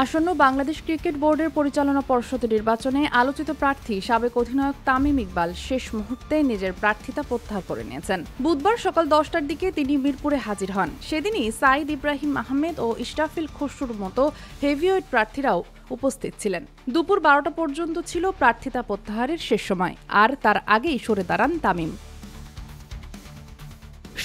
আসন্ন বাংলাদেশ ক্রিকেট বোর্ডের পরিচালনা পর্ষদ নির্বাচনে আলোচিত প্রার্থী সাবেক অধিনায়ক তামিম ইকবাল শেষ মুহূর্তে নিজের প্রার্থিতা প্রত্যাহার করে নিয়েছেন। বুধবার সকাল 10টার দিকে তিনি মিরপুরে হাজির হন। সেদিনই সাঈদ ইব্রাহিম আহমেদ ও ইশরাফিল খসরুর মতো হেভিওয়েট প্রার্থীরাও উপস্থিত ছিলেন। দুপুর 12টা পর্যন্ত ছিল প্রার্থিতা প্রত্যাহারের শেষ সময়, আর তার আগেই সরে দাঁড়ান তামিম।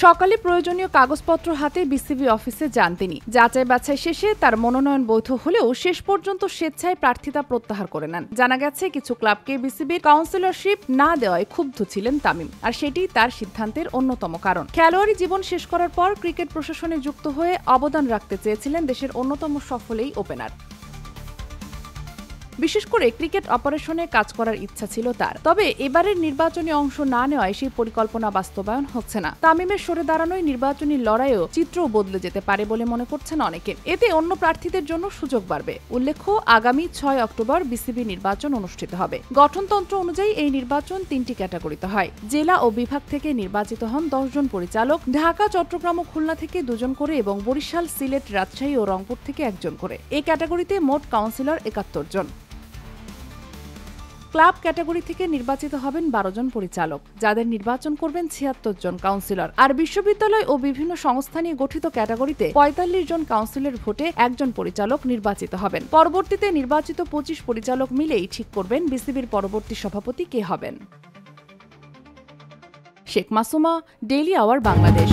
সকালে প্রয়োজনীয় কাগজপত্র হাতে বিসিবি অফিসে যান তিনি। যাচাই বাছাই শেষে তার মনোনয়ন বৈধ হলেও শেষ পর্যন্ত স্বেচ্ছায় প্রার্থিতা প্রত্যাহার করে নেন। জানা গেছে, কিছু ক্লাবকে বিসিবির কাউন্সিলরশিপ না দেওয়ায় ক্ষুব্ধ ছিলেন তামিম, আর সেটি তার সিদ্ধান্তের অন্যতম কারণ। খেলোয়াড়ি জীবন শেষ করার পর ক্রিকেট প্রশাসনে যুক্ত হয়ে অবদান রাখতে চেয়েছিলেন দেশের অন্যতম সফল এই ওপেনার। বিশেষ করে ক্রিকেট অপারেশনে কাজ করার ইচ্ছা ছিল তার। তবে এবারের নির্বাচনে অংশ না নেওয়ায় সেই পরিকল্পনা বাস্তবায়ন হচ্ছে না। তামিমের সরে দাঁড়ানোয় নির্বাচনী লড়াইও চিত্রও বদলে যেতে পারে বলে মনে করছেন অনেকে। এতে অন্য প্রার্থীদের জন্য সুযোগ বাড়বে। উল্লেখ্য, আগামী 6 অক্টোবর বিসিবি নির্বাচন অনুষ্ঠিত হবে। গঠনতন্ত্র অনুযায়ী এই নির্বাচন 3টি ক্যাটাগরিতে হয়। জেলা ও বিভাগ থেকে নির্বাচিত হন 10 জন পরিচালক, ঢাকা, চট্টগ্রাম ও খুলনা থেকে 2 জন করে এবং বরিশাল, সিলেট, রাজশাহী ও রংপুর থেকে 1 জন করে। এই ক্যাটাগরিতে মোট কাউন্সিলর 71 জন। ক্লাব ক্যাটাগরি থেকে নির্বাচিত হবেন 12 জন পরিচালক, যাদের নির্বাচন করবেন 76 জন কাউন্সিলর। আর বিশ্ববিদ্যালয় ও বিভিন্ন সংস্থা নিয়ে গঠিত ক্যাটাগরিতে 45 জন কাউন্সিলের ভোটে 1 জন পরিচালক নির্বাচিত হবেন। পরবর্তীতে নির্বাচিত 25 পরিচালক মিলেই ঠিক করবেন বিসিবির পরবর্তী সভাপতি কে হবেন। Sheikh Masuma, daily hour, Bangladesh.